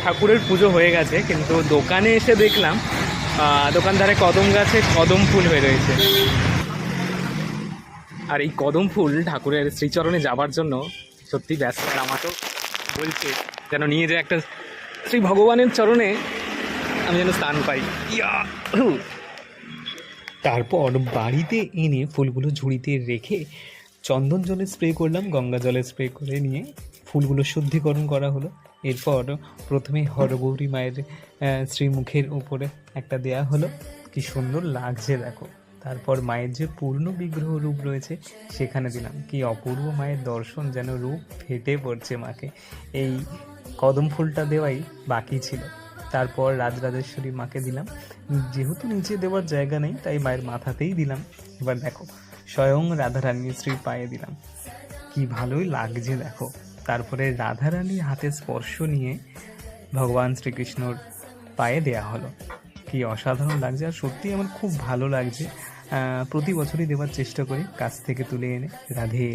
ঠাকুরের পুজো হয়ে গেছে, কিন্তু দোকানে এসে দেখলাম দোকানদারে কদম গাছে কদম ফুল হয়ে রয়েছে। আর এই কদম ফুল ঠাকুরের শ্রীচরণে যাবার জন্য সত্যি ব্যস্ত। আর আমাকেও বলছে যেন নিয়ে যায় একটা শ্রী ভগবানের চরণে, আমি যেন স্থান পাই। তারপর বাড়িতে এনে ফুলগুলো ঝুড়িতে রেখে চন্দন জলে স্প্রে করলাম, গঙ্গা জলে স্প্রে করে নিয়ে ফুলগুলো শুদ্ধিকরণ করা হলো। এরপর প্রথমে হরগৌরী মায়ের শ্রীমুখের উপরে একটা দেয়া হলো, কি সুন্দর লাগছে দেখো। তারপর মায়ের যে পূর্ণ বিগ্রহ রূপ রয়েছে সেখানে দিলাম, কি অপূর্ব মায়ের দর্শন, যেন রূপ ফেটে পড়ছে মাকে। এই কদম ফুলটা দেওয়াই বাকি ছিল। তারপর রাজরাজেশ্বরী মাকে দিলাম, যেহেতু নিচে দেওয়ার জায়গা নেই তাই মায়ের মাথাতেই দিলাম। এবার দেখো স্বয়ং রাধারানীর শ্রী পায়ে দিলাম, কি ভালোই লাগছে দেখো। তারপরে রাধারানীর হাতে স্পর্শ নিয়ে ভগবান শ্রীকৃষ্ণর পায়ে দেয়া হলো, কি অসাধারণ লাগছে। আর সত্যি আমার খুব ভালো লাগছে। প্রতি বছরই দেওয়ার চেষ্টা করি কাছ থেকে তুলে এনে। রাধে।